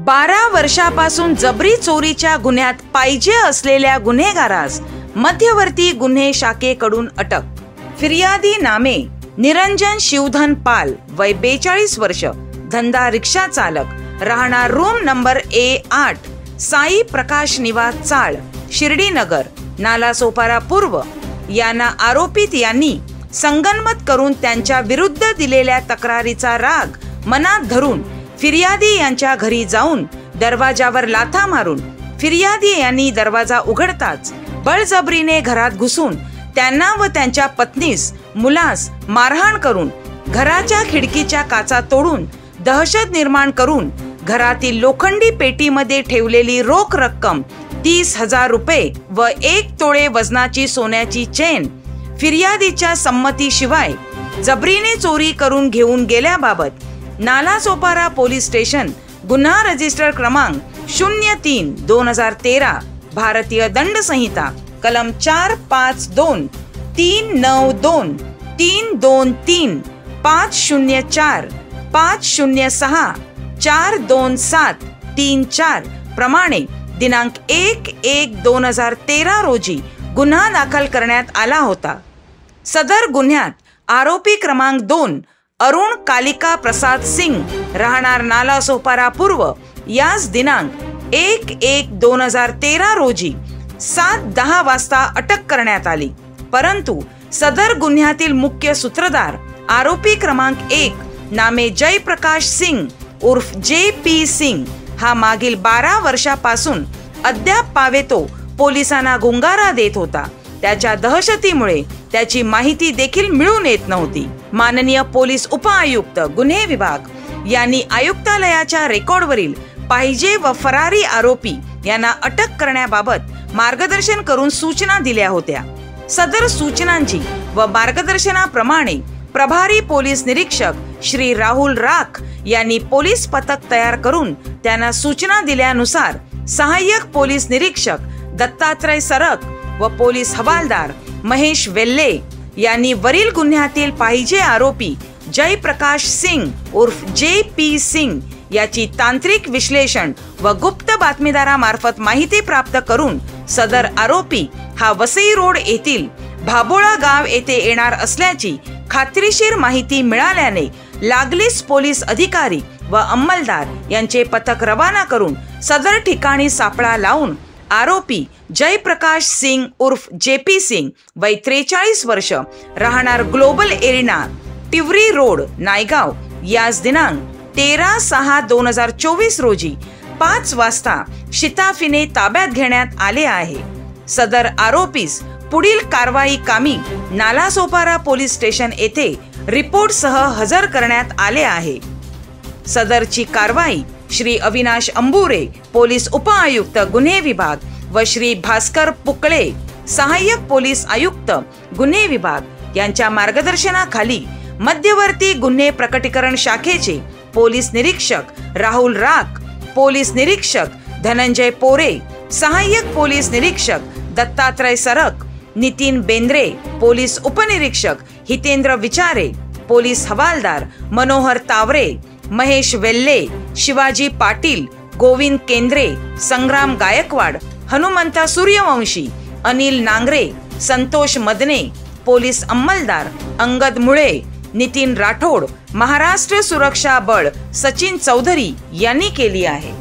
12 वर्षापासून जबरी चोरीच्या गुन्ह्यात पाहिजे असलेल्या गुन्हेगारास मध्यवर्ती गुन्हे शाखेकडून अटक। फिर्यादी नामे निरंजन शिवधन पाल, वय 42 वर्ष, धंदा रिक्षा चालक, राहणार रूम नंबर A8, साई प्रकाश निवास चाळ, शिर्डी नगर, नालासोपारा पूर्व यांना आरोपित यांनी संगनमत करून त्यांच्या विरुद्ध दिलेल्या तक्रारीचा राग मनात धरून फिर्यादी यांच्या घरी जाऊन दरवाजावर लाथा मारून फिर्यादी यांनी दरवाजा उघडताच बळजबरीने घरात घुसून त्यांना व त्यांच्या पत्नीस मुलास मारहाण करून घराच्या खिडकीच्या काचा तोडून दहशत निर्माण करून घरातील लोखंडी पेटीमध्ये ठेवलेली रोख रक्कम 30,000 रुपये व 1 तोळे वजनाची सोन्याची चेन फिर्यादीच्या संमतीशिवाय जबरीने चोरी करून घेऊन गेल्याबाबत नालासोपारा पोलीस स्टेशन गुन्हा रजिस्टर क्रमांक 03/2013 भारतीय दंड संहिता कलम 452, 392, 323, 504, 506, 427, 34 प्रमाणे दिनांक 1/1/2013 रोजी गुन्हा दाखल करण्यात आला होता। सदर गुन्ह्यात आरोपी क्रमांक 2 अरुण कालिका प्रसाद सिंग, राहणार नालासोपारा पूर्व, यास दिनांक 1/1/2013 रोजी 7:10 वाजता अटक करण्यात आली। परंतु सदर गुन्ह्यातील मुख्य सूत्रधार आरोपी क्रमांक 1 नामे जयप्रकाश सिंग उर्फ JP सिंग हा मागील 12 वर्षापासून अद्याप पावेतो पोलिसांना गुंगारा देत होता। त्याच्या दहशतीमुळे त्याची माहिती देखील मिळून येत नव्हती। माननीय पोलीस उपआयुक्त गुन्हे विभाग यांनी आयुक्तालयाच्या रेकॉर्डवरील पाहिजे व फरारी आरोपी यांना अटक करण्याबाबत मार्गदर्शन करून सूचना दिल्या होत्या। सदर सूचनांची व मार्गदर्शनाप्रमाणे प्रभारी पोलीस निरीक्षक श्री राहुल राख यांनी पोलीस पथक तयार करून त्यांना सूचना दिल्यानुसार सहाय्यक पोलीस निरीक्षक दत्तात्रय सरक व पोलीस हवालदार महेश वेल्ले यांनी वरील गुन्ह्यातील पाहिजे आरोपी जयप्रकाश सिंग उर्फ JP सिंग याची तांत्रिक विश्लेषण व गुप्त बातमीदारामार्फत माहिती प्राप्त करून सदर आरोपी हा वसई रोड येथील भाबोळा गाव येथे येणार असल्याची खात्रीशीर माहिती मिळाल्याने लागलीच पोलीस अधिकारी व अंमलदार यांचे पथक रवाना करून सदर ठिकाणी सापळा लावून आरोपी जयप्रकाश सिंग उर्फ JP सिंग, वय 43 वर्ष, राहणार ग्लोबल एरिना, टिवरी रोड, नायगाव, यास दिनांक 13/6/2024 रोजी 5 वाजता शिताफीने ताब्यात घेण्यात आले आहे। सदर आरोपीस पुढील कारवाई कामी नालासोपारा पोलीस स्टेशन येथे रिपोर्टसह हजर करण्यात आले आहे। सदरची कारवाई श्री अविनाश अंबुरे, पोलीस उपआयुक्त गुन्हे विभाग व श्री भास्कर पुकळे, सहाय्यक पोलीस आयुक्त गुन्हे विभाग यांच्या मार्गदर्शनाखाली मध्यवर्ती गुन्हे प्रकटीकरण शाखेचे पोलीस निरीक्षक राहुल राख, पोलीस निरीक्षक धनंजय पोरे, सहाय्यक पोलीस निरीक्षक दत्तात्रय सरक, नितीन बेंद्रे, पोलीस उपनिरीक्षक हितेंद्र विचारे, पोलीस हवालदार मनोहर तावरे, महेश वेल्ले, शिवाजी पाटील, गोविंद केंद्रे, संग्राम गायकवाड, हनुमंता सूर्यवंशी, अनिल नांगरे, संतोष मदने, पोलीस अंमलदार अंगद मुळे, नितीन राठोड, महाराष्ट्र सुरक्षा बळ सचिन चौधरी यांनी केली आहे।